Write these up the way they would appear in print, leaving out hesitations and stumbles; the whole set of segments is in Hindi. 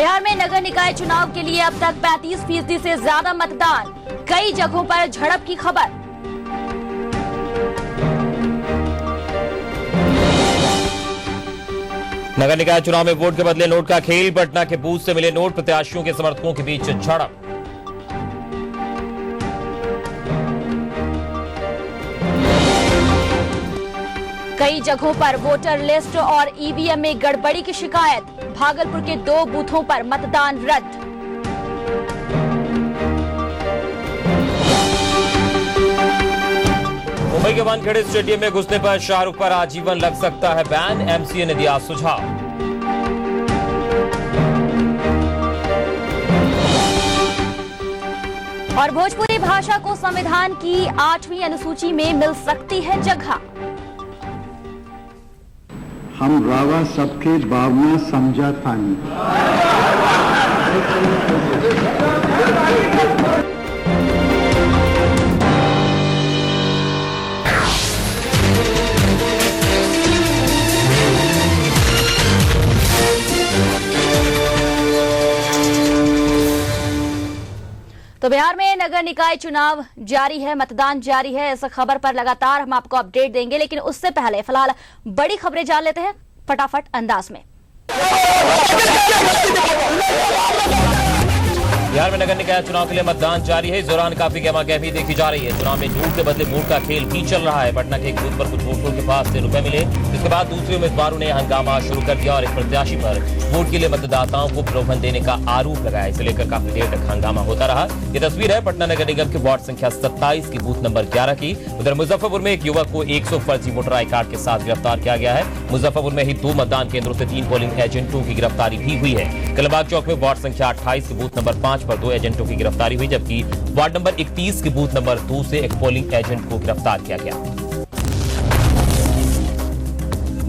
बिहार में नगर निकाय चुनाव के लिए अब तक 35% से ज्यादा मतदान, कई जगहों पर झड़प की खबर। नगर निकाय चुनाव में वोट के बदले नोट का खेल, पटना के बूथ से मिले नोट, प्रत्याशियों के समर्थकों के बीच झड़प। कई जगहों पर वोटर लिस्ट और ईवीएम में गड़बड़ी की शिकायत, भागलपुर के 2 बूथों पर मतदान रद्द। मुंबई के वानखेड़े स्टेडियम में घुसने पर शाहरुख पर आजीवन लग सकता है बैन, एमसीए ने दिया सुझाव। और भोजपुरी भाषा को संविधान की 8वीं अनुसूची में मिल सकती है जगह। हम रावा सबके भावना समझा थानी। तो बिहार में नगर निकाय चुनाव जारी है, मतदान जारी है। इस खबर पर लगातार हम आपको अपडेट देंगे, लेकिन उससे पहले फिलहाल बड़ी खबरें जान लेते हैं फटाफट अंदाज में। बिहार में नगर निकाय चुनाव के लिए मतदान जारी है। इस दौरान काफी गहमागहमी देखी जा रही है। चुनाव में नोट के बदले वोट का खेल भी चल रहा है। पटना के एक बूथ पर कुछ वोटरों के पास से रुपए मिले, जिसके बाद दूसरे उम्मीदवारों ने हंगामा शुरू कर दिया और एक प्रत्याशी पर वोट के लिए मतदाताओं को प्रलोभन देने का आरोप लगाया। इसे लेकर काफी देर तक हंगामा होता रहा। ये तस्वीर है पटना नगर निगम के वार्ड संख्या 27 की बूथ नंबर 11 की। उधर मुजफ्फरपुर में एक युवक को 100 फर्जी वोटर आई कार्ड के साथ गिरफ्तार किया गया है। मुजफ्फरपुर में ही 2 मतदान केंद्रों से 3 पोलिंग एजेंटों की गिरफ्तारी भी हुई है। कलबाग चौक में वार्ड संख्या 28 की बूथ नंबर 5 पर 2 एजेंटों की गिरफ्तारी हुई, जबकि वार्ड नंबर 31 के बूथ नंबर 2 से एक पोलिंग एजेंट को गिरफ्तार किया गया।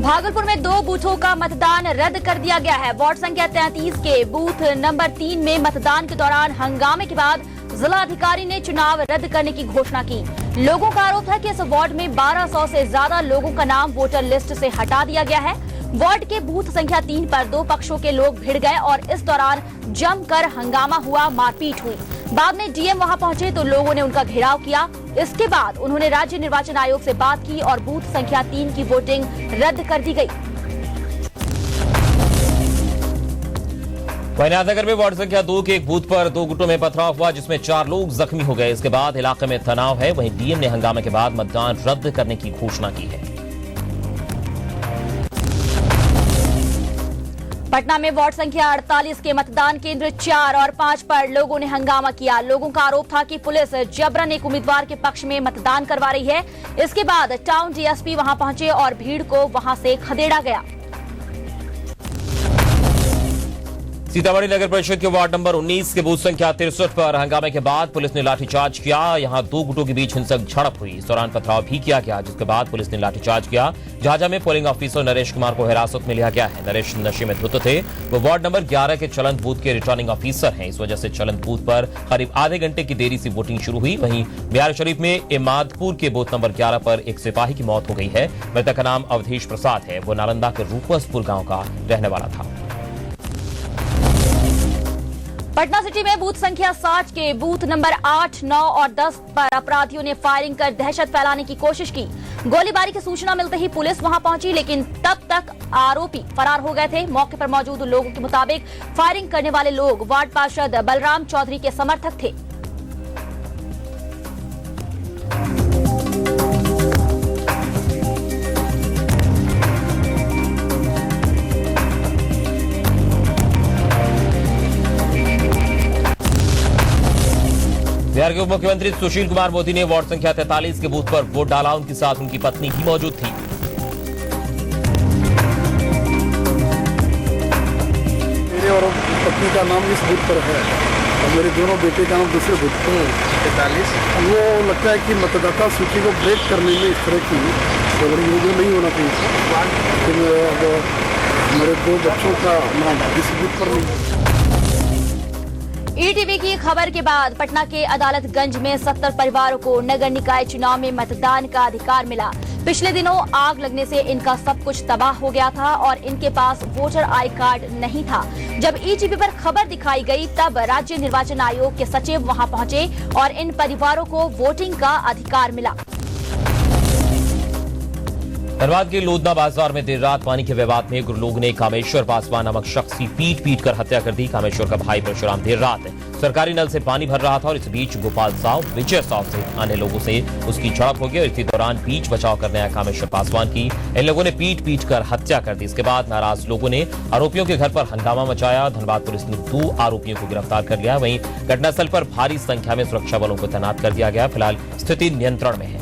भागलपुर में 2 बूथों का मतदान रद्द कर दिया गया है। वार्ड संख्या 33 के बूथ नंबर 3 में मतदान के दौरान हंगामे के बाद जिलाधिकारी ने चुनाव रद्द करने की घोषणा की। लोगों का आरोप है कि इस वार्ड में 1200 से ज्यादा लोगों का नाम वोटर लिस्ट से हटा दिया गया है। वार्ड के बूथ संख्या 3 पर 2 पक्षों के लोग भिड़ गए और इस दौरान जमकर हंगामा हुआ, मारपीट हुई। बाद में डीएम वहां पहुंचे तो लोगों ने उनका घेराव किया। इसके बाद उन्होंने राज्य निर्वाचन आयोग से बात की और बूथ संख्या 3 की वोटिंग रद्द कर दी गई। वैनाधनगर में वार्ड संख्या 2 के एक बूथ पर 2 गुटों में पथराव हुआ, जिसमें 4 लोग जख्मी हो गए। इसके बाद इलाके में तनाव है। वहीं डीएम ने हंगामे के बाद मतदान रद्द करने की घोषणा की है। पटना में वार्ड संख्या 48 के मतदान केंद्र 4 और 5 पर लोगों ने हंगामा किया। लोगों का आरोप था कि पुलिस जबरन एक उम्मीदवार के पक्ष में मतदान करवा रही है। इसके बाद टाउन डीएसपी वहां पहुंचे और भीड़ को वहां से खदेड़ा गया। सीतामढ़ी नगर परिषद के वार्ड नंबर 19 के बूथ संख्या 63 पर हंगामे के बाद पुलिस ने लाठीचार्ज किया। यहां 2 गुटों के बीच हिंसक झड़प हुई। इस दौरान पथराव भी किया गया, जिसके बाद पुलिस ने लाठीचार्ज किया। झाझा में पोलिंग ऑफिसर नरेश कुमार को हिरासत में लिया गया है। नरेश नशे में धुत थे। वो वार्ड नंबर 11 के चलंत बूथ के रिटर्निंग ऑफिसर हैं। इस वजह से चलंत बूथ पर करीब आधे घंटे की देरी से वोटिंग शुरू हुई। वहीं बिहार शरीफ में इमादपुर के बूथ नंबर 11 पर एक सिपाही की मौत हो गई है। मृतक का नाम अवधेश प्रसाद है। वो नालंदा के रूपसपुर गांव का रहने वाला था। पटना सिटी में बूथ संख्या 60 के बूथ नंबर 8, 9 और 10 पर अपराधियों ने फायरिंग कर दहशत फैलाने की कोशिश की। गोलीबारी की सूचना मिलते ही पुलिस वहां पहुंची, लेकिन तब तक आरोपी फरार हो गए थे। मौके पर मौजूद लोगों के मुताबिक फायरिंग करने वाले लोग वार्ड पार्षद बलराम चौधरी के समर्थक थे। बिहार के उप मुख्यमंत्री सुशील कुमार मोदी ने वार्ड संख्या 43 के बूथ पर वोट डाला। उनके साथ उनकी पत्नी भी मौजूद थी। मेरे और पत्नी का नाम इस बूथ पर है और मेरे दोनों बेटे का नाम दूसरे बूथ पर है 43। वो लगता है कि मतदाता सूची को ब्रेक करने में इस तरह की वीडियो नहीं होना चाहिए। मेरे 2 बच्चों का नाम इस बूथ पर नहीं। ईटीवी की खबर के बाद पटना के अदालतगंज में 70 परिवारों को नगर निकाय चुनाव में मतदान का अधिकार मिला। पिछले दिनों आग लगने से इनका सब कुछ तबाह हो गया था और इनके पास वोटर आई कार्ड नहीं था। जब ईटीवी पर खबर दिखाई गई तब राज्य निर्वाचन आयोग के सचिव वहां पहुंचे और इन परिवारों को वोटिंग का अधिकार मिला। धनबाद के लोधना बाजार में देर रात पानी के विवाद में गुरलोग ने कामेश्वर पासवान नामक शख्स की पीट कर हत्या कर दी। कामेश्वर का भाई परशुराम देर रात सरकारी नल से पानी भर रहा था और इस बीच गोपाल साव, विजय साव सहित अन्य लोगों से उसकी झड़प हो गई और इसी दौरान बीच बचाव करने आए कामेश्वर पासवान की इन लोगों ने पीट कर हत्या कर दी। इसके बाद नाराज लोगों ने आरोपियों के घर पर हंगामा मचाया। धनबाद पुलिस ने 2 आरोपियों को गिरफ्तार कर लिया। वहीं घटनास्थल पर भारी संख्या में सुरक्षा बलों को तैनात कर दिया गया। फिलहाल स्थिति नियंत्रण में है।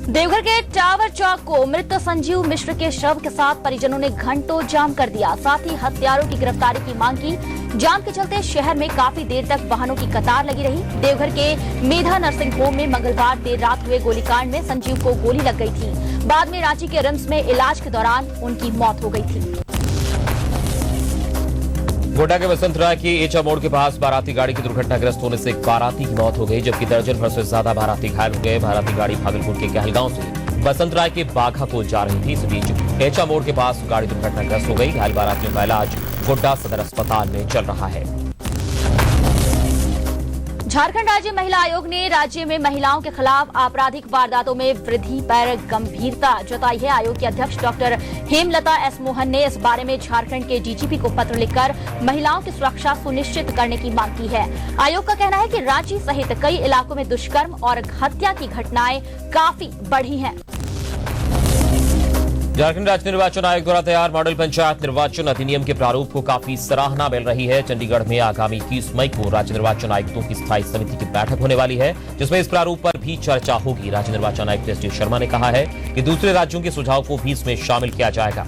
देवघर के टावर चौक को मृत संजीव मिश्र के शव के साथ परिजनों ने घंटों जाम कर दिया। साथ ही हत्यारों की गिरफ्तारी की मांग की। जाम के चलते शहर में काफी देर तक वाहनों की कतार लगी रही। देवघर के मेधा नर्सिंग होम में मंगलवार देर रात हुए गोलीकांड में संजीव को गोली लग गई थी। बाद में रांची के रिम्स में इलाज के दौरान उनकी मौत हो गई थी। गोड्डा के बसंत राय की एचा मोड़ के पास बाराती गाड़ी की दुर्घटनाग्रस्त होने से एक बाराती की मौत हो गई, जबकि दर्जन भर से ज्यादा बाराती घायल हो गए। बाराती गाड़ी भागलपुर के कहलगांव से बसंत राय के बाघा को जा रही थी। इस बीच एचा मोड़ के पास गाड़ी दुर्घटनाग्रस्त हो गई। घायल बारातियों का इलाज गोड्डा सदर अस्पताल में चल रहा है। झारखंड राज्य महिला आयोग ने राज्य में महिलाओं के खिलाफ आपराधिक वारदातों में वृद्धि पर गंभीरता जताई है। आयोग के अध्यक्ष डॉक्टर हेमलता एस मोहन ने इस बारे में झारखंड के डीजीपी को पत्र लिखकर महिलाओं की सुरक्षा सुनिश्चित करने की मांग की है। आयोग का कहना है कि रांची सहित कई इलाकों में दुष्कर्म और हत्या की घटनाएं काफी बढ़ी हैं। झारखंड राज्य निर्वाचन आयोग द्वारा तैयार मॉडल पंचायत निर्वाचन अधिनियम के प्रारूप को काफी सराहना मिल रही है। चंडीगढ़ में आगामी 21 मई को राज्य निर्वाचन आयुक्तों की स्थायी समिति की बैठक होने वाली है, जिसमें इस प्रारूप पर भी चर्चा होगी। राज्य निर्वाचन आयुक्त एस डी शर्मा ने कहा है कि दूसरे राज्यों के सुझाव को भी इसमें शामिल किया जाएगा।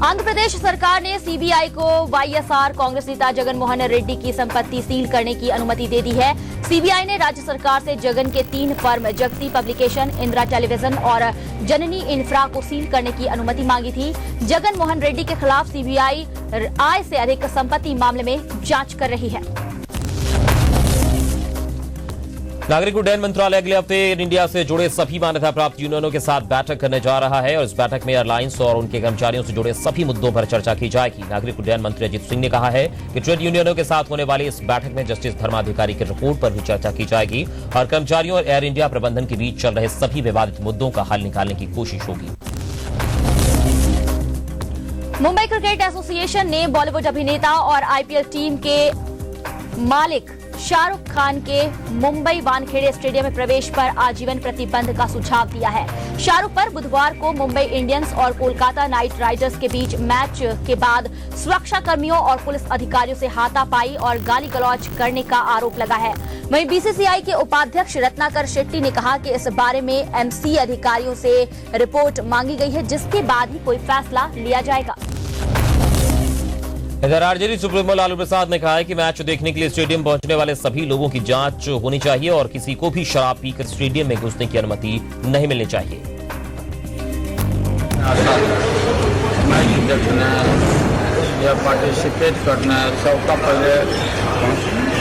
आंध्र प्रदेश सरकार ने सीबीआई को वाईएसआर कांग्रेस नेता जगन मोहन रेड्डी की संपत्ति सील करने की अनुमति दे दी है। सीबीआई ने राज्य सरकार से जगन के 3 फर्म जगती पब्लिकेशन, इंदिरा टेलीविजन और जननी इंफ्रा को सील करने की अनुमति मांगी थी। जगन मोहन रेड्डी के खिलाफ सीबीआई आय से अधिक संपत्ति मामले में जांच कर रही है। नागरिक उड्डयन मंत्रालय अगले हफ्ते एयर इंडिया से जुड़े सभी मान्यता प्राप्त यूनियनों के साथ बैठक करने जा रहा है और इस बैठक में एयरलाइंस और उनके कर्मचारियों से जुड़े सभी मुद्दों पर चर्चा की जाएगी। नागरिक उड्डयन मंत्री अजीत सिंह ने कहा है कि ट्रेड यूनियनों के साथ होने वाली इस बैठक में जस्टिस धर्माधिकारी की रिपोर्ट पर भी चर्चा की जाएगी और कर्मचारियों और एयर इंडिया प्रबंधन के बीच चल रहे सभी विवादित मुद्दों का हल निकालने की कोशिश होगी। मुंबई क्रिकेट एसोसिएशन ने बॉलीवुड अभिनेता और आईपीएल टीम के मालिक शाहरुख खान के मुंबई वानखेड़े स्टेडियम में प्रवेश पर आजीवन प्रतिबंध का सुझाव दिया है। शाहरुख पर बुधवार को मुंबई इंडियंस और कोलकाता नाइट राइडर्स के बीच मैच के बाद सुरक्षा कर्मियों और पुलिस अधिकारियों से हाथापाई और गाली गलौज करने का आरोप लगा है। वहीं बीसीसीआई के उपाध्यक्ष रत्नाकर शेट्टी ने कहा कि इस बारे में एमसी अधिकारियों से रिपोर्ट मांगी गई है, जिसके बाद ही कोई फैसला लिया जाएगा। इधर आरजेडी सुप्रीमो लालू प्रसाद ने कहा है कि मैच देखने के लिए स्टेडियम पहुंचने वाले सभी लोगों की जांच होनी चाहिए और किसी को भी शराब पीकर स्टेडियम में घुसने की अनुमति नहीं मिलनी चाहिए। देखना या पार्टिसिपेट करना है, सबका पहले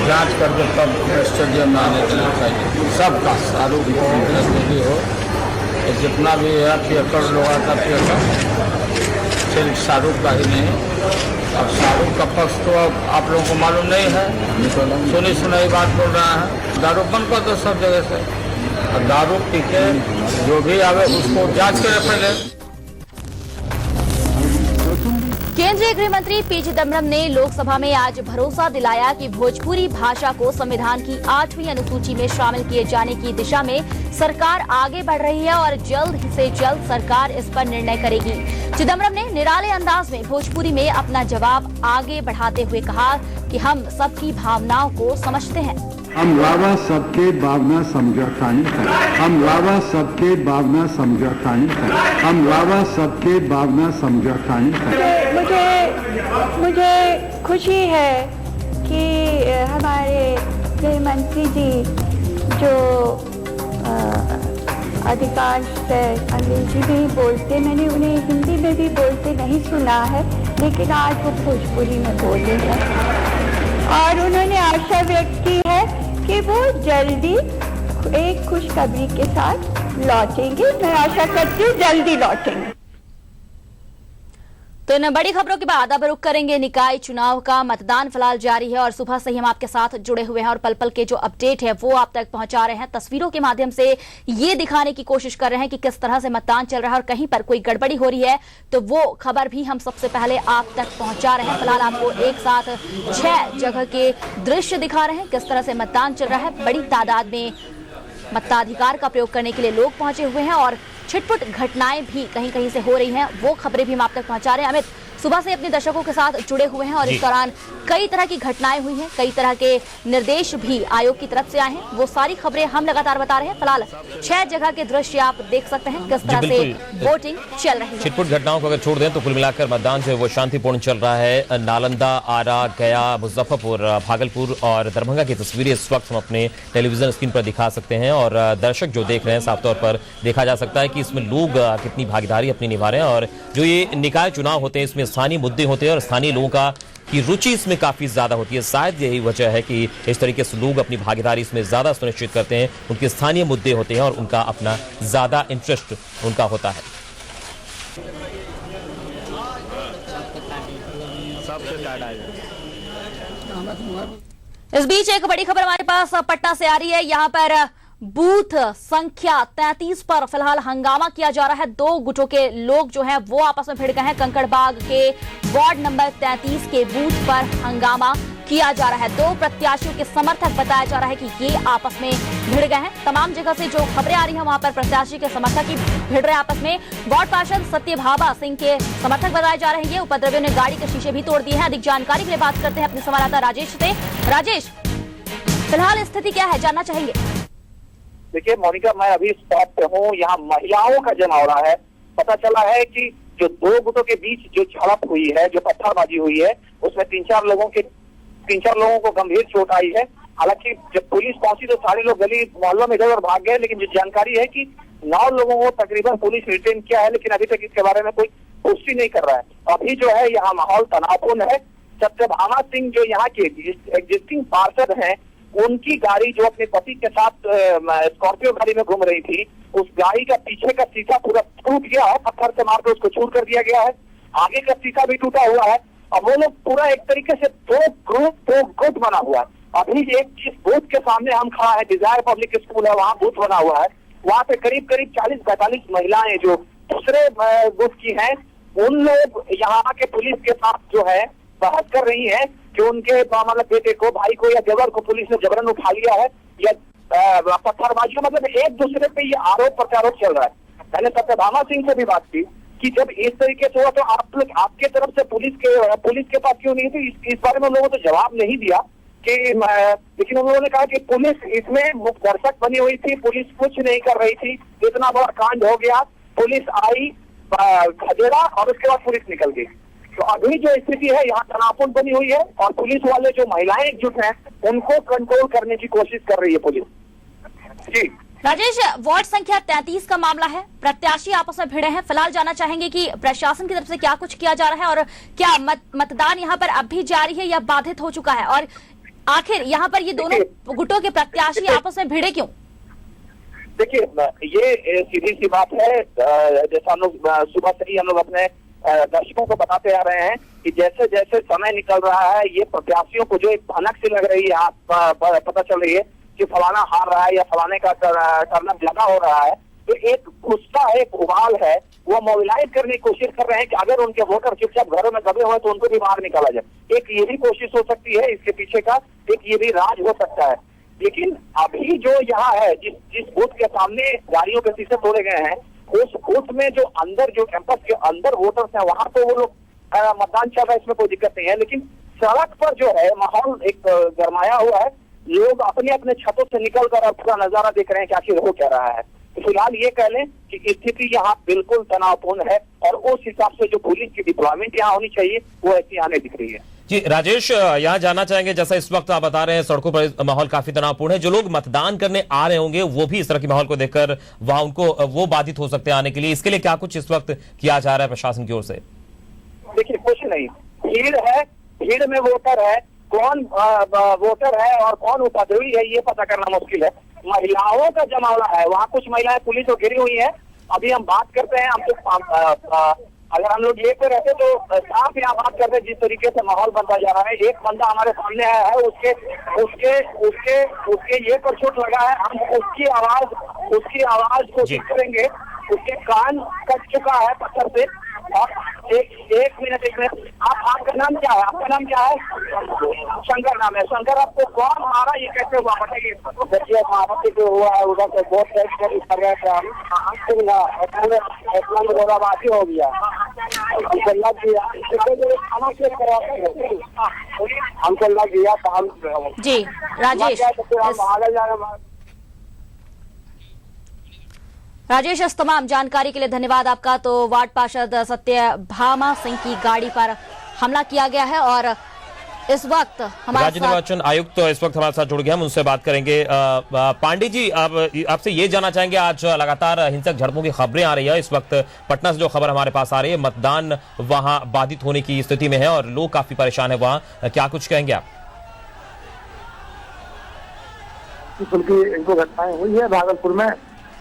जांच करके तब स्टेडियम में आने देना चाहिए। सबका शाहरुख हो जितना भी है थिएटर लोग आता थिएटर सिर्फ शाहरुख का ही नहीं। अब शाहरुख का पक्ष तो आप लोगों को मालूम नहीं है, सुनी सुनाई बात बोल रहा है। दारू बंद कर दो सब जगह से, दारू पी के जो भी आवे उसको जांच करे पहले। केंद्रीय गृह मंत्री पी चिदम्बरम ने लोकसभा में आज भरोसा दिलाया कि भोजपुरी भाषा को संविधान की 8वीं अनुसूची में शामिल किए जाने की दिशा में सरकार आगे बढ़ रही है और जल्द से जल्द सरकार इस पर निर्णय करेगी। चिदम्बरम ने निराले अंदाज में भोजपुरी में अपना जवाब आगे बढ़ाते हुए कहा कि हम सबकी भावनाओं को समझते हैं। हम रावा सबके भावना समझौतानी करें। हम रावा सबके भावना समझौतानी करें। हम रावा सबके भावना समझौतानी करें। मुझे खुशी है कि हमारे गृह मंत्री जी जो अधिकांश अंग्रेजी भी बोलते, मैंने उन्हें हिंदी में भी बोलते नहीं सुना है, लेकिन आज वो भोजपुरी में बोले हैं और उन्होंने आशा व्यक्त की है कि वो जल्दी एक खुशखबरी के साथ लौटेंगे। मैं आशा करती हूँ जल्दी लौटेंगे। तो इन बड़ी खबरों के बाद अब रुक करेंगे निकाय चुनाव का। मतदान फिलहाल जारी है और सुबह से ही हम आपके साथ जुड़े हुए हैं और पल पल के जो अपडेट है वो आप तक पहुंचा रहे हैं। तस्वीरों के माध्यम से ये दिखाने की कोशिश कर रहे हैं कि किस तरह से मतदान चल रहा है और कहीं पर कोई गड़बड़ी हो रही है तो वो खबर भी हम सबसे पहले आप तक पहुंचा रहे हैं। फिलहाल आपको एक साथ 6 जगह के दृश्य दिखा रहे हैं किस तरह से मतदान चल रहा है। बड़ी तादाद में मताधिकार का प्रयोग करने के लिए लोग पहुंचे हुए हैं और छिटपुट घटनाएं भी कहीं कहीं से हो रही हैं। वो खबरें भी हम आप तक पहुंचा रहे हैं। अमित सुबह से अपने दर्शकों के साथ जुड़े हुए हैं और इस दौरान कई तरह की घटनाएं हुई हैं, कई तरह के निर्देश भी आयोग की तरफ से आए हैं। वो सारी खबरें हम लगातार बता रहे हैं। फिलहाल 6 जगह के दृश्य आप देख सकते हैं किस तरह से वोटिंग चल रही है। छिटपुट घटनाओं को अगर छोड़ दें तो कुल मिलाकर मतदान जो है वो शांतिपूर्ण चल रहा है। नालंदा, आरा, गया, मुजफ्फरपुर, भागलपुर और दरभंगा की तस्वीरें इस वक्त हम अपने टेलीविजन स्क्रीन पर दिखा सकते हैं और दर्शक जो देख रहे हैं साफ तौर पर देखा जा सकता है कि इसमें लोग कितनी भागीदारी अपनी निभा रहे हैं। और जो ये निकाय चुनाव होते हैं इसमें स्थानीय मुद्दे होते हैं और स्थानीय लोगों का की रुचि इसमें काफी ज्यादा होती है। शायद यही वजह है कि इस तरीके से लोग अपनी भागीदारी इसमें ज्यादा सुनिश्चित करते हैं। उनके स्थानीय मुद्दे होते हैं और उनका अपना ज्यादा इंटरेस्ट उनका होता है। इस बीच एक बड़ी खबर हमारे पास पटना से आ रही है। यहाँ पर बूथ संख्या 33 पर फिलहाल हंगामा किया जा रहा है। 2 गुटों के लोग जो हैं वो आपस में भिड़ गए हैं। कंकड़बाग के वार्ड नंबर 33 के बूथ पर हंगामा किया जा रहा है। 2 प्रत्याशियों के समर्थक बताया जा रहा है कि ये आपस में भिड़ गए हैं। तमाम जगह से जो खबरें आ रही हैं वहां पर प्रत्याशी के समर्थक ही भिड़ रहे हैं आपस में। वार्ड पार्षद सत्यभामा सिंह के समर्थक बताए जा रहे हैं। ये उपद्रवियों ने गाड़ी के शीशे भी तोड़ दिए हैं। अधिक जानकारी के लिए बात करते हैं अपने संवाददाता राजेश से। राजेश, फिलहाल स्थिति क्या है, जानना चाहेंगे? देखिए मोनिका, मैं अभी स्पॉट पे हूँ। यहाँ महिलाओं का जमावड़ा रहा है। पता चला है कि जो 2 गुटों के बीच जो झड़प हुई है, जो पत्थरबाजी हुई है, उसमें 3-4 लोगों को गंभीर चोट आई है। हालांकि जब पुलिस पहुंची तो सारे लोग गली मोहल्लों में इधर भाग गए, लेकिन जो जानकारी है कि 9 लोगों को तकरीबन पुलिस रिटेन किया है, लेकिन अभी तक इसके बारे में कोई पुष्टि नहीं कर रहा है। अभी जो है यहाँ माहौल तनावपूर्ण है। सत्यभामा सिंह जो यहाँ के एग्जिस्टिंग पार्षद हैं, उनकी गाड़ी जो अपने पति के साथ स्कॉर्पियो गाड़ी में घूम रही थी, उस गाड़ी का पीछे का शीशा पूरा टूट गया है। पत्थर से मारकर उसको चूर कर दिया गया है। आगे का शीशा भी टूटा हुआ है। अब वो लोग पूरा एक तरीके से 2 गुट बना हुआ है। अभी एक जिस बूथ के सामने हम खड़ा है, डिजायर पब्लिक स्कूल है, वहाँ बूथ बना हुआ है। वहाँ पे करीब 40-45 महिलाएं जो दूसरे गुट की हैं, उन लोग यहाँ आके पुलिस के साथ जो है बहस कर रही है कि उनके मतलब बेटे को, भाई को या देवर को पुलिस ने जबरन उठा लिया है या पत्थरबाजी। मतलब एक दूसरे पे ये आरोप प्रत्यारोप चल रहा है। मैंने सत्यभामा सिंह से भी बात की कि जब इस तरीके से हुआ तो आप लोग आपके तरफ से पुलिस के पास क्यों नहीं थी? इस बारे में लोगों ने तो जवाब नहीं दिया कि लेकिन उन लोगों ने कहा कि पुलिस इसमें मुख्य दर्शक बनी हुई थी, पुलिस कुछ नहीं कर रही थी। इतना बड़ा कांड हो गया, पुलिस आई, खदेड़ा और उसके बाद पुलिस निकल गई। तो अभी जो स्थिति है यहाँ तनावपूर्ण बनी हुई है और पुलिस वाले जो महिलाएं एकजुट हैं उनको कंट्रोल करने की कोशिश कर रही है पुलिस। जी राजेश, वार्ड संख्या 33 का मामला है, प्रत्याशी आपस में भिड़े हैं। फिलहाल जानना चाहेंगे कि प्रशासन की तरफ से क्या कुछ किया जा रहा है और क्या मतदान यहाँ पर अब भी जारी है या बाधित हो चुका है, और आखिर यहाँ पर ये दोनों गुटों के प्रत्याशी आपस में भिड़े क्यों? देखिए, ये सीधी सी बात है। जैसा हम लोग सुबह से ही हम लोग अपने दर्शकों को बताते आ रहे हैं कि जैसे जैसे समय निकल रहा है, ये प्रत्याशियों को जो एक भनक सी लग रही है, पता चल रही है कि फलाना हार रहा है या फलाने का करना ज्यादा हो रहा है, तो एक गुस्सा, एक उबाल है, वो मोबिलाइज करने की कोशिश कर रहे हैं कि अगर उनके वोटर चुपचाप घरों में दबे हुए तो उनको भी बाहर निकाला जाए। एक ये भी कोशिश हो सकती है इसके पीछे का, एक ये भी राज हो सकता है। लेकिन अभी जो यहाँ है, जिस बूथ के सामने गाड़ियों के शीशे तोड़े गए हैं, उस बूथ में जो अंदर, जो कैंपस के अंदर वोटर्स हैं, वहां तो वो लोग मतदान चल रहा है, इसमें कोई दिक्कत नहीं है। लेकिन सड़क पर जो है माहौल एक गरमाया हुआ है। लोग अपने अपने छतों से निकलकर अब पूरा नजारा देख रहे हैं कि आखिर हो क्या रहा है। तो फिलहाल ये कह लें कि स्थिति यहाँ बिल्कुल तनावपूर्ण है और उस हिसाब से जो पुलिस की डिप्लॉयमेंट यहाँ होनी चाहिए वो ऐसी आने दिख रही है। जी राजेश, यहाँ जानना चाहेंगे, जैसा इस वक्त आप बता रहे हैं सड़कों पर माहौल काफी तनावपूर्ण है, जो लोग मतदान करने आ रहे होंगे वो भी इस तरह के माहौल को देखकर वहां उनको वो बाधित हो सकते हैं आने के लिए, इसके लिए क्या कुछ इस वक्त किया जा रहा है प्रशासन की ओर से? देखिए, कुछ नहीं, भीड़ है, भीड़ में वोटर है, कौन वोटर है और कौन उपद्रवी है ये पता करना मुश्किल है। महिलाओं का जमावड़ा है, वहाँ कुछ महिलाएं पुलिस को घिरी हुई है। अभी हम बात करते हैं, हम तो अगर हम लोग ये पे रहते तो साफ यहाँ बात करते, जिस तरीके से माहौल बनता जा रहा है। एक बंदा हमारे सामने आया है, उसके ये पर चोट लगा है, हम उसकी आवाज कोशिश करेंगे। उसके कान कट चुका है पत्थर से। और एक मिनट आपका नाम क्या है? आपका नाम क्या है? शंकर नाम है। शंकर, आपको कौन मारा, ये कैसे हुआ बताइए। देखिए, महापति जो हुआ है उधर से बहुत तेज कर गया था, में गोलाबाजी हो गया, हमको लग गया, खाना चेक करवाते हमको लग गया तो हम जी राजेश, इस तमाम जानकारी के लिए धन्यवाद आपका। तो वार्ड पार्षद सत्यभामा सिंह की गाड़ी पर हमला किया गया है और इस वक्त हमारे राज्य निर्वाचन आयुक्त तो इस वक्त हमारे साथ जुड़ गए, हम उनसे बात करेंगे। पांडे जी, आपसे ये जानना चाहेंगे, आज लगातार हिंसक झड़पों की खबरें आ रही है। इस वक्त पटना से जो खबर हमारे पास आ रही है, मतदान वहां बाधित होने की स्थिति में है और लोग काफी परेशान है वहां, क्या कुछ कहेंगे आप? एक दो घटनाएं हुई है भागलपुर में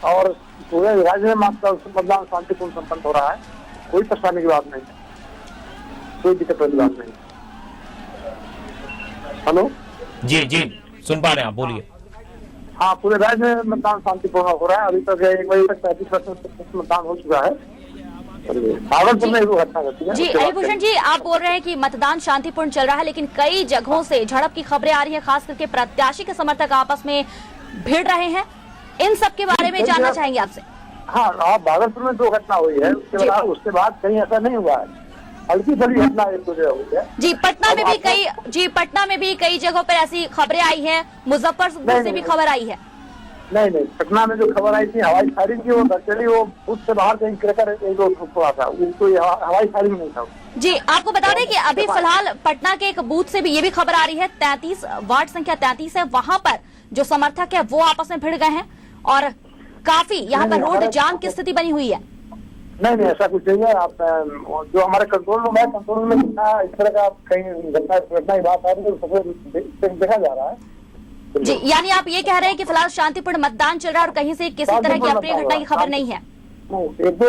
और पूरे राज्य में मतदान शांतिपूर्ण संपन्न हो रहा है। कोई परेशानी की बात नहीं, कोई दिक्कत वाली बात नहीं। हेलो जी जी, सुन पा रहे हैं आप, बोलिए। हाँ, पूरे राज्य में मतदान शांतिपूर्ण हो रहा है। अभी तक 1 बजे तक 35% मतदान हो चुका है। भागलपुर में घटना घटी है। जी हरिभूषण जी, आप बोल रहे हैं कि मतदान शांतिपूर्ण चल रहा है, लेकिन कई जगहों से झड़प की खबरें आ रही है, खास करके प्रत्याशी के समर्थक आपस में भिड़ रहे हैं। इन सब के बारे में जानना चाहेंगे आपसे। हाँ, भागलपुर में 2 घटना हुई है, उसके बाद कहीं ऐसा नहीं हुआ है। हल्की फुल्की घटना एक दो जगह हुई है। जी, पटना में भी कई जगहों पर ऐसी खबरें आई हैं, मुजफ्फरपुर से भी खबर आई है। नहीं, पटना में जो खबर आई थी हवाई फायरिंग की, वो दरअसल वो उससे बाहर कहीं क्रैकर एक दो थोड़ा था, कोई हवाई फायरिंग नहीं था। जी, आपको बता दें कि अभी फिलहाल पटना के एक बूथ से भी ये भी खबर आ रही है, 33 वार्ड संख्या 33 है, वहां पर जो समर्थक है वो आपस में भिड़ गए हैं और काफी यहाँ पर रोड जाम की स्थिति बनी हुई है। नहीं, ऐसा कुछ नहीं है। आप जो हमारे कंट्रोल रूम है, कंट्रोल रूम में कितना इस तरह का कहीं घटना की बात आ रही है, सबको देखा जा रहा है। जी, यानी आप ये कह रहे हैं कि फिलहाल शांतिपूर्ण मतदान चल रहा है और कहीं से किसी तरह की अप्रिय घटना की खबर नहीं है? नहीं, एक दो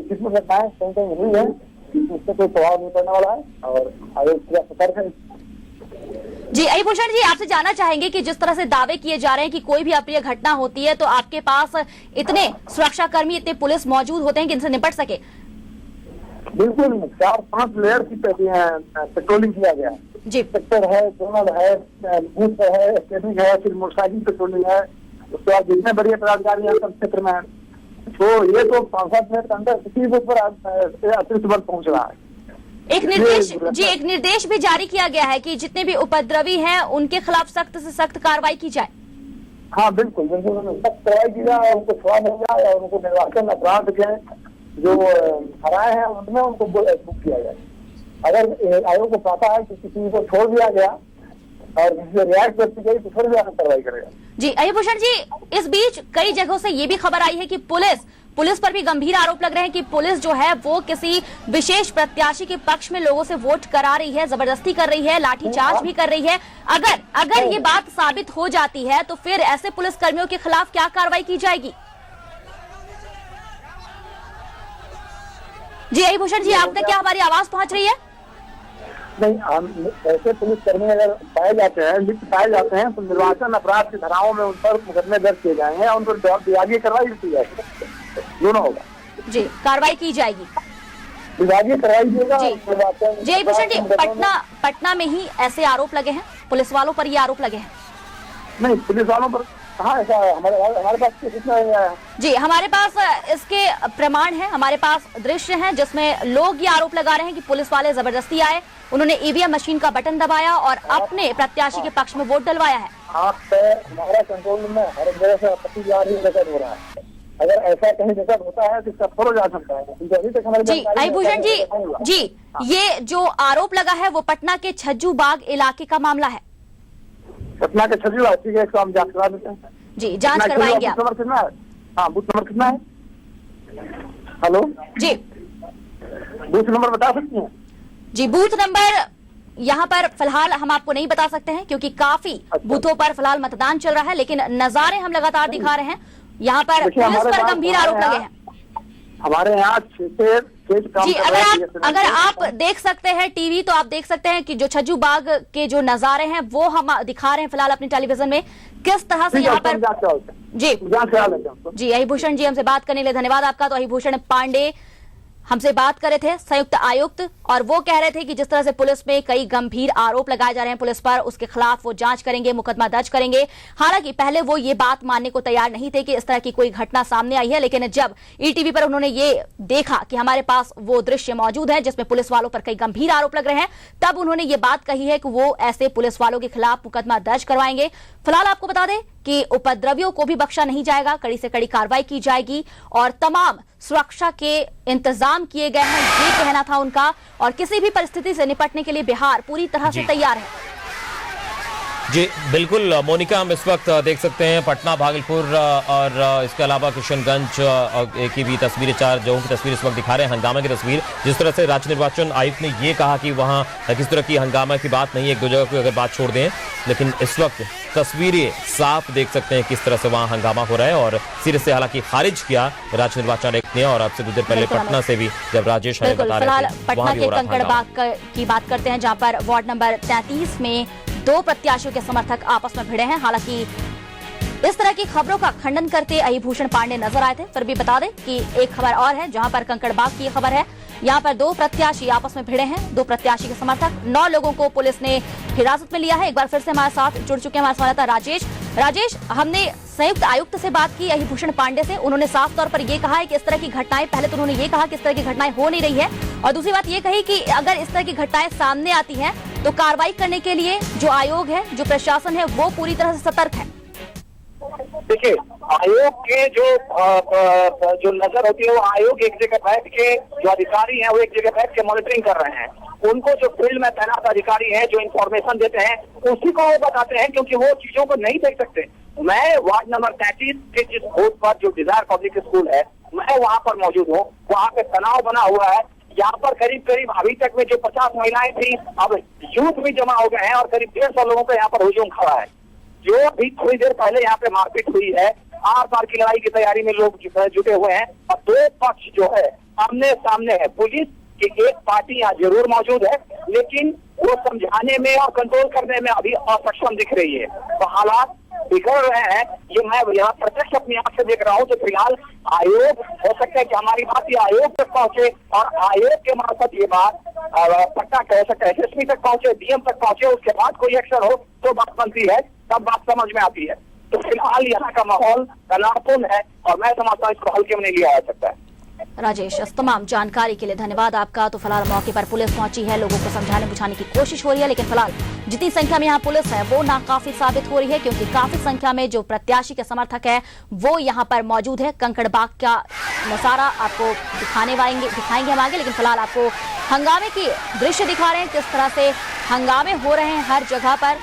किस्म घटनाएं कहीं हुई है, उससे कोई प्रभाव नहीं पड़ने वाला है और आयोग पूरा सतर्क है। जी हरिभूषण जी, आपसे जानना चाहेंगे कि जिस तरह से दावे किए जा रहे हैं कि कोई भी अप्रिय घटना होती है तो आपके पास इतने सुरक्षा कर्मी, इतने पुलिस मौजूद होते हैं कि इनसे निपट सके? बिल्कुल, 4-5 लेयर की पेट्रोलिंग किया गया है। जी, सेक्टर है, जोनल है, बूथ है, स्टेटिंग है, फिर मोटरसाइकिल पेट्रोलिंग है, उसके बाद जितने बड़े पदाधिकारी हैं सब क्षेत्र में है। तो ये तो 5-7 मिनट के अंदर किसी बूथ पर अतिरिक्त बल पहुंच रहा है। एक निर्देश भी जारी किया गया है कि जितने भी उपद्रवी हैं उनके खिलाफ सख्त से सख्त कार्रवाई की जाए। हाँ, बिल्कुल सख्त कार्रवाई की जाए, उनको छोड़ा नहीं जाए और उनको निर्वाचन अपराध के जो हराए हैं उनमें उनको बुक किया जाए। अगर आयोग को पता है कि किसी को छोड़ दिया गया और किसी से रियायत करती गई तो फिर भी कार्रवाई करेगा। जी हरिभूषण जी, इस बीच कई जगहों से ये भी खबर आई है कि पुलिस पर भी गंभीर आरोप लग रहे हैं कि पुलिस जो है वो किसी विशेष प्रत्याशी के पक्ष में लोगों से वोट करा रही है, जबरदस्ती कर रही है, लाठीचार्ज भी कर रही है। अगर ये बात साबित हो जाती है तो फिर ऐसे पुलिस कर्मियों के खिलाफ क्या कार्रवाई की जाएगी? जी हरिभूषण जी, आप तक क्या हमारी आवाज पहुंच रही है? नहीं, हम ऐसे पुलिस कर्मी अगर पाए जाते हैं, लिप्त पाए जाते हैं तो निर्वाचन अपराध की धाराओं में उन पर मुकदमे दर्ज किए जाएंगे और उन पर विभागीय कार्रवाई की जाएगी, दोनों होगा। जी, कार्रवाई की जाएगी, विभागीय कार्रवाई होगा। जी हरिभूषण जी, पटना में ही ऐसे आरोप लगे हैं, पुलिस वालों पर ये आरोप लगे हैं? नहीं, पुलिस वालों पर कहाँ ऐसा है? हमारे पास कितना है? जी, हमारे पास इसके प्रमाण है, हमारे पास दृश्य हैं जिसमें लोग ये आरोप लगा रहे हैं कि पुलिस वाले जबरदस्ती आए, उन्होंने ईवीएम मशीन का बटन दबाया और अपने प्रत्याशी के पक्ष में वोट डलवाया है। आप हमारा कंट्रोल में हर जगह से आपत्ति रिकॉर्ड हो रहा है। अगर ऐसा कहीं रिकॉर्ड होता है तो इसका फॉलो जा सकता है। अभी तक हमारे जी हरिभूषण जी, ये जो आरोप लगा है वो पटना के छज्जू बाग इलाके का मामला है। पटना के छज्जू बाग, ठीक है, इसको हम जांच करा देते हैं। जी, जांच करवाएंगे आप। बूथ नंबर कितना है? हाँ, बूथ नंबर कितना है? हेलो जी, बूथ नंबर बता सकती हैं? जी, बूथ नंबर यहाँ पर फिलहाल हम आपको नहीं बता सकते हैं क्योंकि काफी बूथों पर फिलहाल मतदान चल रहा है, लेकिन नजारे हम लगातार दिखा रहे हैं। यहाँ पर पुलिस पर गंभीर आरोप लगे हैं। हमारे यहाँ जी, अगर आप देख सकते हैं टीवी तो आप देख सकते हैं कि जो छज्जू बाग के जो नजारे हैं वो हम दिखा रहे हैं फिलहाल अपनी टेलीविजन में, किस तरह से यहाँ पर। जी अहिभूषण जी हमसे बात करने के लिए धन्यवाद आपका। तो अहिभूषण पांडे हमसे बात कर रहे थे, संयुक्त आयुक्त, और वो कह रहे थे कि जिस तरह से पुलिस में कई गंभीर आरोप लगाए जा रहे हैं पुलिस पर, उसके खिलाफ वो जांच करेंगे, मुकदमा दर्ज करेंगे। हालांकि पहले वो ये बात मानने को तैयार नहीं थे कि इस तरह की कोई घटना सामने आई है, लेकिन जब ईटीवी पर उन्होंने ये देखा कि हमारे पास वो दृश्य मौजूद है जिसमें पुलिस वालों पर कई गंभीर आरोप लग रहे हैं, तब उन्होंने ये बात कही है कि वो ऐसे पुलिस वालों के खिलाफ मुकदमा दर्ज करवाएंगे। फिलहाल आपको बता दें कि उपद्रवियों को भी बख्शा नहीं जाएगा, कड़ी से कड़ी कार्रवाई की जाएगी और तमाम सुरक्षा के इंतजाम किए गए हैं, ये कहना था उनका। और किसी भी परिस्थिति से निपटने के लिए बिहार पूरी तरह से तैयार है। जी बिल्कुल मोनिका, हम इस वक्त देख सकते हैं पटना, भागलपुर और इसके अलावा किशनगंज की भी तस्वीरें, 4 जगहों की तस्वीर इस वक्त दिखा रहे हैं, हंगामा की तस्वीर। जिस तरह से राज्य निर्वाचन आयुक्त ने ये कहा कि वहां किस तरह की हंगामा की बात नहीं है, 1-2 जगह की अगर बात छोड़ दें, लेकिन इस वक्त तस्वीरें साफ देख सकते हैं किस तरह से वहां हंगामा हो रहा है। और सिरे से हालांकि खारिज किया राज्य निर्वाचन आयुक्त ने। और अब से कुछ देर पहले पटना से भी जब राजेश बता रहे थे, पटना के कंकड़बाग की बात करते हैं जहां पर वार्ड नंबर 33 में 2 प्रत्याशियों के समर्थक आपस में भिड़े हैं। हालांकि इस तरह की खबरों का खंडन करते अहिभूषण पांडे नजर आए थे। फिर भी बता दें कि एक खबर और है जहां पर कंकड़बाग की खबर है, यहाँ पर 2 प्रत्याशी आपस में भिड़े हैं, 2 प्रत्याशी के समर्थक। 9 लोगों को पुलिस ने हिरासत में लिया है। एक बार फिर से हमारे साथ जुड़ चुके हैं हमारे संवाददाता राजेश। हमने संयुक्त आयुक्त से बात की अहिभूषण पांडे से, उन्होंने साफ तौर पर यह कहा है कि इस तरह की घटनाएं, पहले तो उन्होंने ये कहा कि इस तरह की घटनाएं हो नहीं रही है, और दूसरी बात ये कही कि अगर इस तरह की घटनाएं सामने आती हैं तो कार्रवाई करने के लिए जो आयोग है, जो प्रशासन है, वो पूरी तरह से सतर्क है। देखिए, आयोग के जो नजर होती है वो आयोग एक जगह बैठ के, जो अधिकारी हैं वो एक जगह बैठ के मॉनिटरिंग कर रहे हैं। उनको जो फील्ड में तैनात अधिकारी हैं जो इंफॉर्मेशन देते हैं उसी को वो बताते हैं, क्योंकि वो चीजों को नहीं देख सकते। मैं वार्ड नंबर 33 के जिस बूथ पर जो डिजायर पब्लिक स्कूल है, मैं वहाँ पर मौजूद हूँ। वहाँ पे तनाव बना हुआ है। यहाँ पर करीब अभी तक में जो 50 महिलाएं थी, अब यूथ भी जमा हो गए हैं और करीब 150 लोगों का यहाँ पर हुजूम खड़ा है। जो अभी थोड़ी देर पहले यहाँ पे मारपीट हुई है, आर पार की लड़ाई की तैयारी में लोग जुटे हुए हैं और 2 पक्ष जो है आमने सामने है। पुलिस की एक पार्टी यहाँ जरूर मौजूद है, लेकिन वो समझाने में और कंट्रोल करने में अभी असक्षम दिख रही है। तो हालात बिगड़ रहे हैं, ये मैं यहाँ प्रत्यक्ष अपनी आंख से देख रहा हूँ। तो फिलहाल आयोग, हो सकता है कि हमारी बात ये आयोग तक पहुंचे और आयोग के मार्फत ये बात पट्टा कह सकते हैं एसएसपी तक पहुंचे, डीएम तक पहुंचे, उसके बाद कोई एक्शन हो तो बात बनती है, तब बात समझ में आती है। तो फिलहाल यहाँ का माहौल तनावपूर्ण है और मैं समझता हूँ इसको हल्के में नहीं लिया जा सकता है। राजेश, इस तमाम जानकारी के लिए धन्यवाद आपका। तो फिलहाल मौके पर पुलिस पहुंची है, लोगों को समझाने बुझाने की कोशिश हो रही है, लेकिन फिलहाल जितनी संख्या में यहाँ पुलिस है वो नाकाफी साबित हो रही है, क्योंकि काफी संख्या में जो प्रत्याशी के समर्थक है वो यहाँ पर मौजूद है। कंकड़बाग का नजारा आपको दिखाएंगे हम आगे, लेकिन फिलहाल आपको हंगामे की दृश्य दिखा रहे हैं, किस तरह से हंगामे हो रहे हैं हर जगह पर।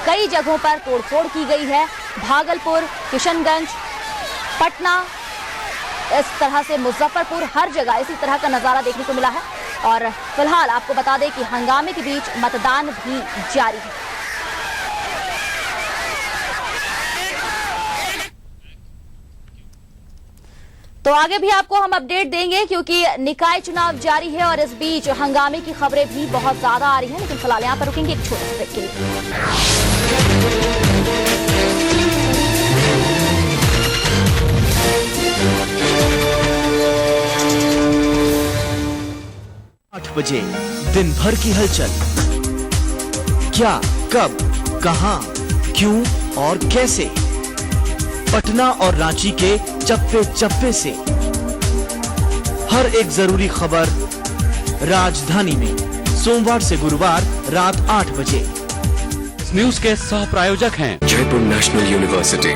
कई जगहों पर तोड़फोड़ की गई है, भागलपुर, किशनगंज, पटना, इस तरह से मुजफ्फरपुर, हर जगह इसी तरह का नजारा देखने को मिला है। और फिलहाल आपको बता दें कि हंगामे के बीच मतदान भी जारी है। तो आगे भी आपको हम अपडेट देंगे, क्योंकि निकाय चुनाव जारी है और इस बीच हंगामे की खबरें भी बहुत ज्यादा आ रही हैं। लेकिन फिलहाल यहाँ पर रुकेंगे एक छोटे से ब्रेक के लिए। 8 बजे दिन भर की हलचल, क्या, कब, कहां, क्यों और कैसे, पटना और रांची के चप्पे चप्पे से हर एक जरूरी खबर राजधानी में, सोमवार से गुरुवार रात 8 बजे। इस न्यूज के सह प्रायोजक हैं Jaipur national university,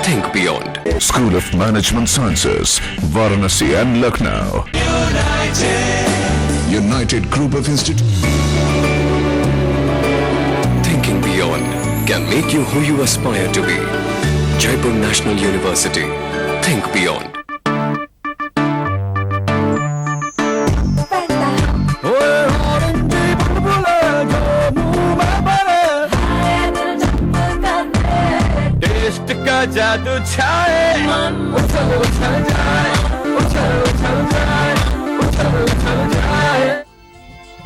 think beyond, school of management sciences, Varanasi and Lucknow, United group of institute. Thinking beyond can make you who you aspire to be. Jaipur National University, think beyond. जादू छाए मन उछल उछल जाए, उछल उछल जाए, उछल उछल जाए।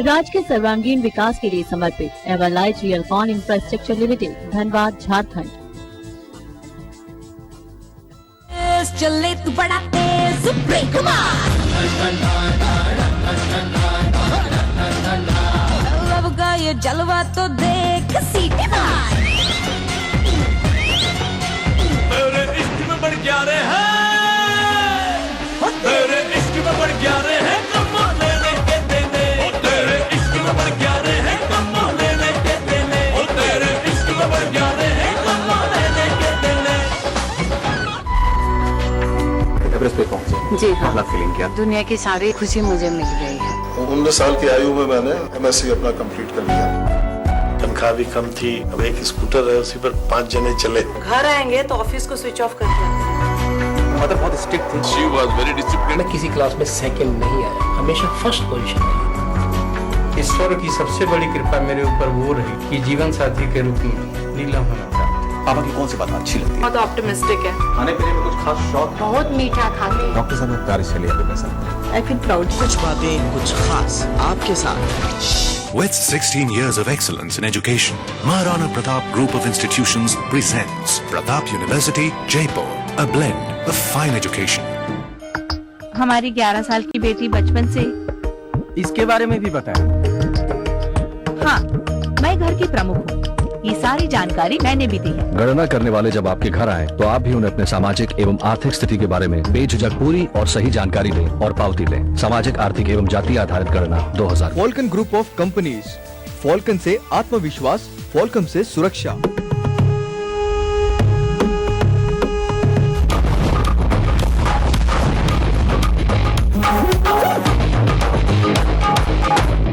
राज्य के सर्वांगीण विकास के लिए समर्पित Everlight Realcon infrastructure limited, Dhanbad, Jharkhand. चले तू बड़ा तेज ब्रेक मार, लब का ये जलवा तो देख सीटी मार। तेरे इश्क में बढ़ गया रे है, तेरे इश्क में बढ़ गया रे है, कम्मो लेने के देने। तेरे इश्क में बढ़ गया रे है, कम्मो लेने के देने। तेरे इश्क में बढ़ गया रे है, कम्मो लेने के देने। एवरेस्ट पे पहुंचे जी हाँ। अपना फीलिंग क्या? दुनिया की सारी खुशी मुझे मिल गई है। 19 साल की आयु में मैंने MSc अपना कंप्लीट कर लिया। तनख्वाह भी कम थी, अब एक स्कूटर है उसी पर 5 जने चले। घर आएंगे तो ऑफिस को स्विच ऑफ कर दिया। मदर बहुत स्ट्रिक्ट थी। She was very disciplined. मैं किसी क्लास में सेकंड नहीं आया, हमेशा फर्स्ट पोजीशन में। ईश्वर की सबसे बड़ी कृपा मेरे ऊपर वो रही कि जीवन साथी के रूप में नीलम होना था। पापा की कौन सी बात अच्छी लगती है? बहुत ऑप्टिमिस्टिक है। खाने पीने में कुछ खास शौक? बहुत मीठा खाते। डॉक्टर साहब ने कार्यशैली अभी मैं सकता। I feel proud. कुछ बातें कुछ खास आपके साथ। With 16 years of excellence in education, Maharana Pratap Group of Institutions presents Pratap University, Jaipur, a blend of fine education. हमारी 11 साल की बेटी बचपन से इसके बारे में भी बताया। हाँ, मैं घर की प्रमुख हूँ, ये सारी जानकारी मैंने भी दी है। गणना करने वाले जब आपके घर आए तो आप भी उन्हें अपने सामाजिक एवं आर्थिक स्थिति के बारे में बेझिझक पूरी और सही जानकारी दें और पावती लें। सामाजिक, आर्थिक एवं जातीय आधारित गणना 2000। Falcon group of companies, Falcon से आत्मविश्वास, फॉल्कन से सुरक्षा।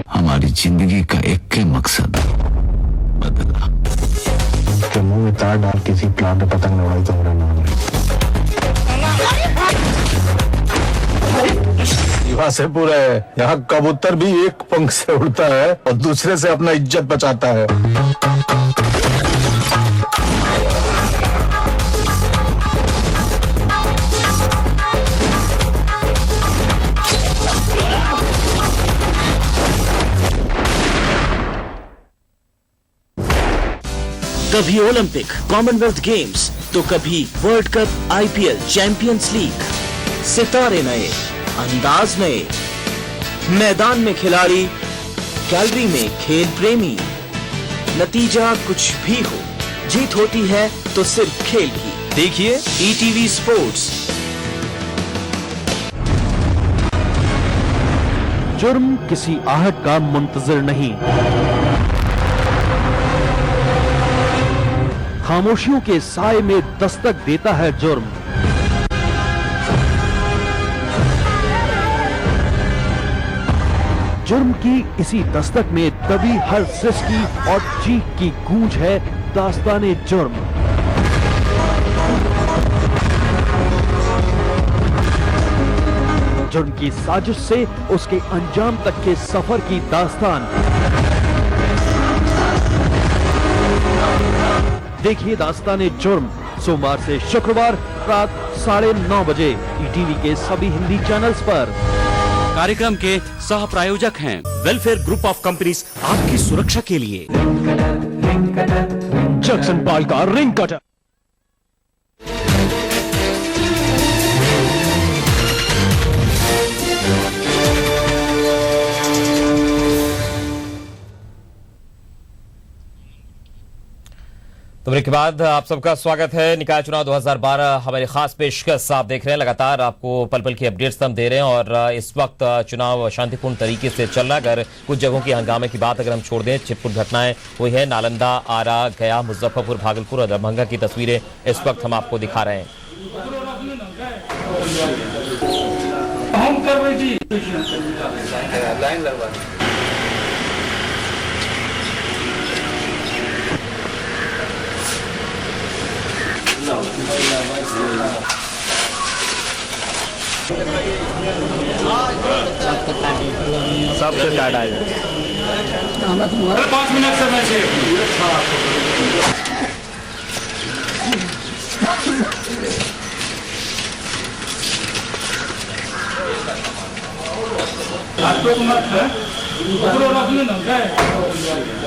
हमारी जिंदगी का एक के मकसद बदला। तो मुंह में तार डाल किसी प्लांट पे पतंग उड़ाई तो मेरा नाम है। युवा से पूरा है, यहाँ कबूतर भी एक पंख से उड़ता है और दूसरे से अपना इज्जत बचाता है। कभी ओलंपिक, कॉमनवेल्थ गेम्स तो कभी world cup, IPL, champions league. सितारे नए, अंदाज नए, मैदान में खिलाड़ी, गैलरी में खेल प्रेमी। नतीजा कुछ भी हो, जीत होती है तो सिर्फ खेल की। देखिए ETV स्पोर्ट्स। जुर्म किसी आहट का मुंतजर नहीं, खामोशियों के साए में दस्तक देता है जुर्म। जुर्म की इसी दस्तक में दबी हर सिसकी और चीख की गूंज है दास्ताने जुर्म। जुर्म की साजिश से उसके अंजाम तक के सफर की दास्तान। देखिए दास्ताने जुर्म सोमवार से शुक्रवार रात 9:30 बजे ETV के सभी हिंदी चैनल्स पर। कार्यक्रम के सह प्रायोजक हैं वेलफेयर ग्रुप ऑफ कंपनीज, आपकी सुरक्षा के लिए। जैक्सन पाल का रिंग कटर। तो ब्रेक के बाद आप सबका स्वागत है। निकाय चुनाव 2012 हमारी खास पेशकश आप देख रहे हैं। लगातार आपको पल पल की अपडेट्स हम दे रहे हैं और इस वक्त चुनाव शांतिपूर्ण तरीके से चल रहा है। अगर कुछ जगहों की हंगामे की बात अगर हम छोड़ दें, छिटपुट घटनाएं हुई है। नालंदा, आरा, गया, मुजफ्फरपुर, भागलपुर और दरभंगा की तस्वीरें इस वक्त हम आपको दिखा रहे हैं। सबसे टाटा है 5 मिनट समय से आपको मत है, दूसरों रखने ना गए।